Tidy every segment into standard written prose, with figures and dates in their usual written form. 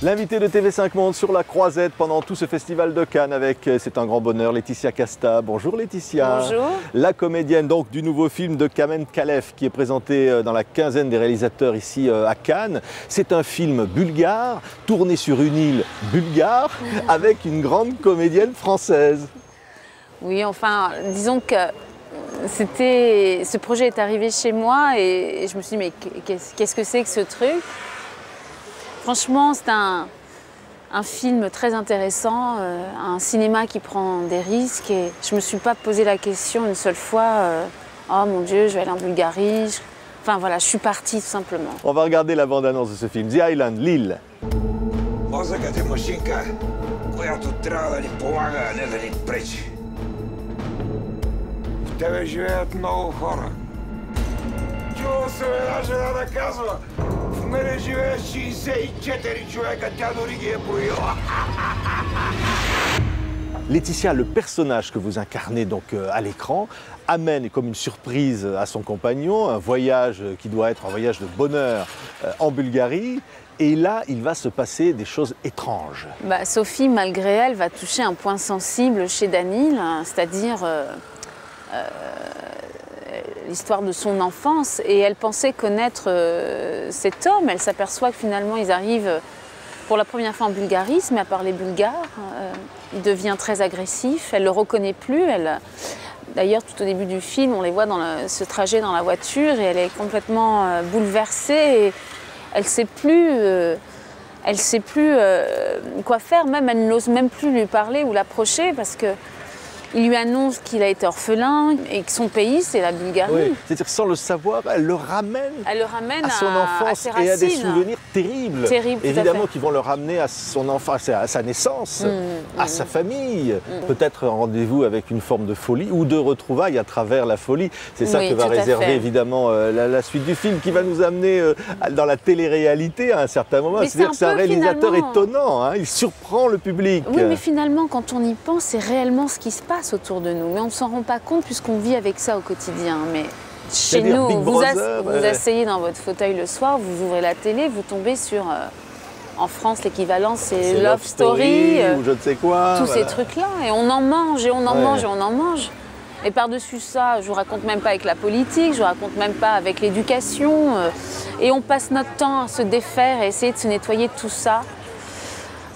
L'invité de TV5 Monde sur la croisette pendant tout ce festival de Cannes avec, c'est un grand bonheur, Laetitia Casta. Bonjour Laetitia. Bonjour. La comédienne donc du nouveau film de Kamen Kalev qui est présenté dans la quinzaine des réalisateurs ici à Cannes. C'est un film bulgare, tourné sur une île bulgare avec une grande comédienne française. Oui, enfin, disons que ce projet est arrivé chez moi et je me suis dit, mais qu'est-ce que c'est que ce truc? Franchement, c'est un film très intéressant, un cinéma qui prend des risques et je ne me suis pas posé la question une seule fois, oh mon Dieu, je vais aller en Bulgarie. Enfin voilà, je suis partie tout simplement. On va regarder la bande-annonce de ce film, The Island, l'île. Мозъкът е машинка, която трябва да ни помага, а не да ни пречи. В тебе живеят много хора. Чувал съм една жена да казва, в мене живее 64 човека, тя дори ги е броила. Laetitia, le personnage que vous incarnez donc à l'écran, amène comme une surprise à son compagnon, un voyage qui doit être un voyage de bonheur en Bulgarie. Et là, il va se passer des choses étranges. Sophie, malgré elle, va toucher un point sensible chez Daniel, c'est-à-dire l'histoire de son enfance. Et elle pensait connaître cet homme. Elle s'aperçoit que finalement, ils arrivent pour la première fois en Bulgarie, il se met à parler bulgare. Il devient très agressif, elle ne le reconnaît plus. D'ailleurs, tout au début du film, on les voit dans ce trajet dans la voiture et elle est complètement bouleversée. Et elle ne sait plus quoi faire, même elle n'ose même plus lui parler ou l'approcher parce que il lui annonce qu'il a été orphelin et que son pays, c'est la Bulgarie. Oui. C'est-à-dire que sans le savoir, elle le ramène à son enfance à et à des souvenirs terribles. Évidemment, qui vont le ramener à son enfance, à sa naissance, à sa famille. Peut-être un rendez-vous avec une forme de folie ou de retrouvailles à travers la folie. C'est ça que va réserver évidemment la suite du film qui va nous amener dans la télé-réalité à un certain moment. C'est-à-dire que c'est un réalisateur étonnant, hein, il surprend le public. Oui, mais finalement, quand on y pense, c'est réellement ce qui se passe autour de nous, mais on ne s'en rend pas compte puisqu'on vit avec ça au quotidien. Mais chez nous, vous asseyez dans votre fauteuil le soir, vous ouvrez la télé, vous tombez sur, en France, l'équivalent c'est Love Story, ou je ne sais quoi. Tous ces trucs-là, et on en mange, et on en mange, et on en mange. Et par-dessus ça, je ne vous raconte même pas avec la politique, je ne vous raconte même pas avec l'éducation, et on passe notre temps à se défaire et essayer de se nettoyer de tout ça.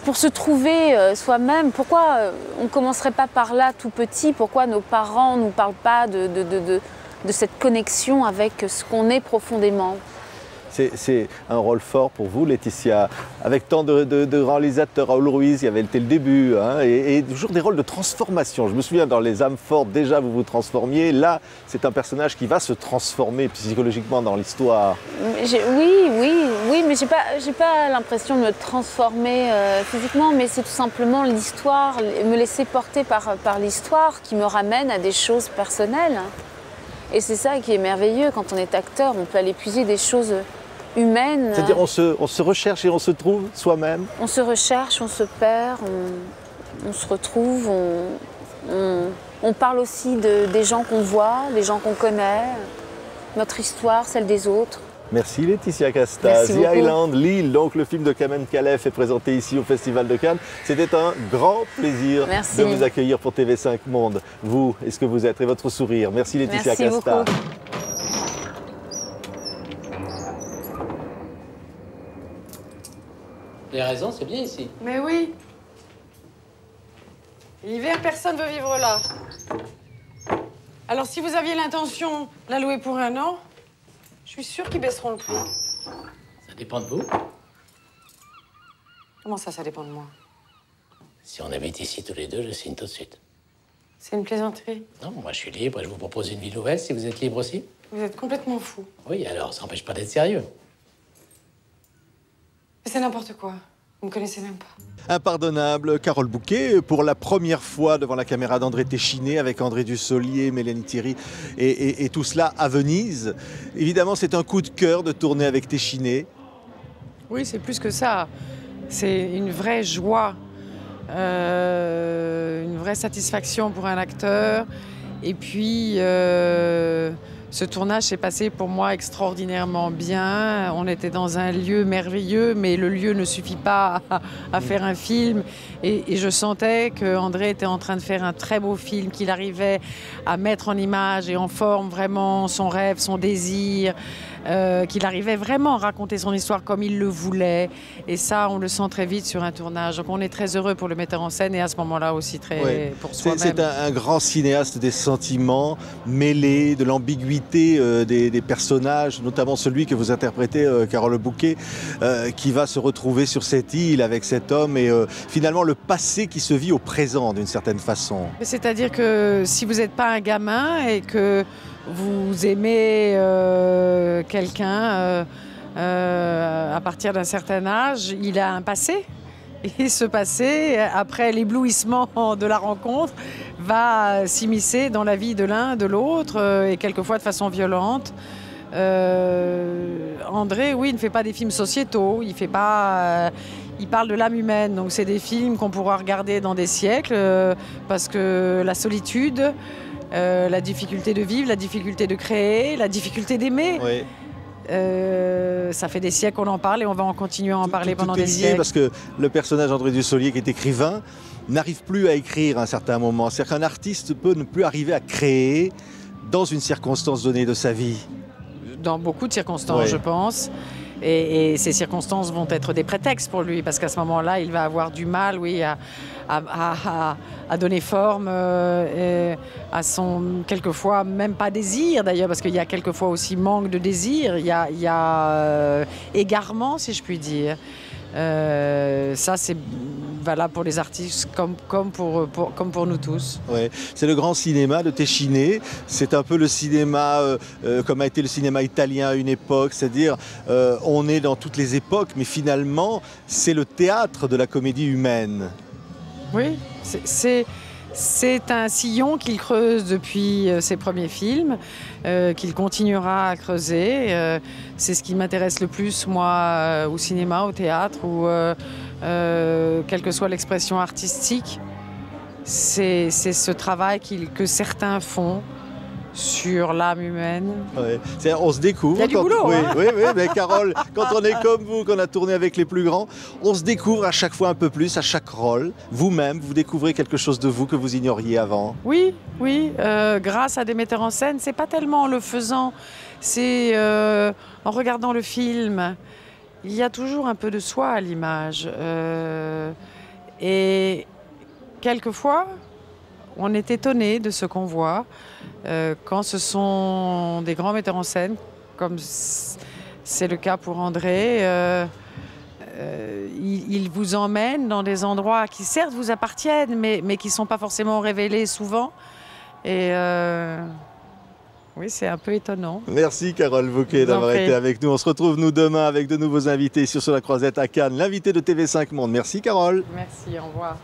Pour se trouver soi-même, pourquoi on ne commencerait pas par là tout petit? Pourquoi nos parents ne nous parlent pas de cette connexion avec ce qu'on est profondément? C'est un rôle fort pour vous, Laetitia. Avec tant de réalisateurs, Raoul Ruiz, il y avait le début, hein, et toujours des rôles de transformation. Je me souviens, dans Les âmes fortes, déjà vous vous transformiez. Là, c'est un personnage qui va se transformer psychologiquement dans l'histoire. Oui, mais j'ai pas l'impression de me transformer physiquement, mais c'est tout simplement l'histoire, me laisser porter par l'histoire qui me ramène à des choses personnelles. Et c'est ça qui est merveilleux, quand on est acteur, on peut aller puiser des choses humaines. C'est-à-dire on se recherche et on se trouve soi-même. On se recherche, on se perd, on se retrouve, on parle aussi des gens qu'on voit, des gens qu'on connaît, notre histoire, celle des autres. Merci Laetitia Casta. The Island, l'île, donc le film de Kamen Kalev est présenté ici au Festival de Cannes. C'était un grand plaisir de vous accueillir pour TV5 Monde. Vous, est-ce que vous êtes et votre sourire. Merci Laetitia Casta. Beaucoup. Vous avez raison, c'est bien ici. Mais oui. L'hiver, personne ne veut vivre là. Alors si vous aviez l'intention de la louer pour 1 an, je suis sûre qu'ils baisseront le prix. Ça dépend de vous. Comment ça dépend de moi? Si on habite ici tous les deux, je signe tout de suite. C'est une plaisanterie. Non, moi je suis libre, je vous propose une vie nouvelle si vous êtes libre aussi. Vous êtes complètement fou. Oui, alors ça n'empêche pas d'être sérieux. C'est n'importe quoi. Vous me connaissez même pas. Impardonnable, Carole Bouquet, pour la première fois devant la caméra d'André Téchiné, avec André Dussolier, Mélanie Thierry et tout cela à Venise. Évidemment, c'est un coup de cœur de tourner avec Téchiné. Oui, c'est plus que ça. C'est une vraie joie, une vraie satisfaction pour un acteur. Et puis, Ce tournage s'est passé pour moi extraordinairement bien. On était dans un lieu merveilleux, mais le lieu ne suffit pas à faire un film. Et je sentais qu'André était en train de faire un très beau film, qu'il arrivait à mettre en image et en forme vraiment son rêve, son désir, qu'il arrivait vraiment à raconter son histoire comme il le voulait. Et ça, on le sent très vite sur un tournage. Donc on est très heureux pour le metteur en scène et à ce moment-là aussi très pour soi-même. C'est un grand cinéaste des sentiments mêlés, de l'ambiguïté des personnages, notamment celui que vous interprétez, Carole Bouquet, qui va se retrouver sur cette île avec cet homme et finalement le passé qui se vit au présent d'une certaine façon. C'est-à-dire que si vous n'êtes pas un gamin et que vous aimez quelqu'un à partir d'un certain âge, il a un passé. Et ce passé, après l'éblouissement de la rencontre, va s'immiscer dans la vie de l'un, de l'autre, et quelquefois de façon violente. André, oui, il ne fait pas des films sociétaux, il parle de l'âme humaine. Donc c'est des films qu'on pourra regarder dans des siècles, parce que la solitude, la difficulté de vivre, la difficulté de créer, la difficulté d'aimer. Oui. Ça fait des siècles qu'on en parle et on va en continuer à en parler pendant des siècles. Parce que le personnage André Dussolier, qui est écrivain, n'arrive plus à écrire à un certain moment. C'est-à-dire qu'un artiste peut ne plus arriver à créer dans une circonstance donnée de sa vie. Dans beaucoup de circonstances, je pense. Et ces circonstances vont être des prétextes pour lui, parce qu'à ce moment-là, il va avoir du mal, à donner forme à son, quelquefois, même pas désir d'ailleurs, parce qu'il y a quelquefois aussi manque de désir, il y a égarement, si je puis dire. Ça, c'est valable pour les artistes comme pour nous tous. Ouais. C'est le grand cinéma de Téchiné. C'est un peu le cinéma comme a été le cinéma italien à une époque. C'est-à-dire, on est dans toutes les époques, mais finalement, c'est le théâtre de la comédie humaine. Oui, c'est un sillon qu'il creuse depuis ses premiers films, qu'il continuera à creuser. C'est ce qui m'intéresse le plus, moi, au cinéma, au théâtre, ou quelle que soit l'expression artistique. C'est ce travail que certains font sur l'âme humaine. Ouais. On se découvre. Il y a du boulot. Oui, mais Carole, quand on est comme vous, qu'on a tourné avec les plus grands, on se découvre à chaque fois un peu plus, à chaque rôle. Vous-même, vous découvrez quelque chose de vous que vous ignoriez avant. Oui, grâce à des metteurs en scène, c'est pas tellement en le faisant, c'est en regardant le film. Il y a toujours un peu de soi à l'image. Et quelquefois, on est étonné de ce qu'on voit quand ce sont des grands metteurs en scène, comme c'est le cas pour André. Ils vous emmènent dans des endroits qui certes vous appartiennent, mais qui ne sont pas forcément révélés souvent. Et oui, c'est un peu étonnant. Merci Carole Bouquet d'avoir été avec nous. On se retrouve nous demain avec de nouveaux invités sur la Croisette à Cannes, l'invité de TV5 Monde. Merci Carole. Merci, au revoir.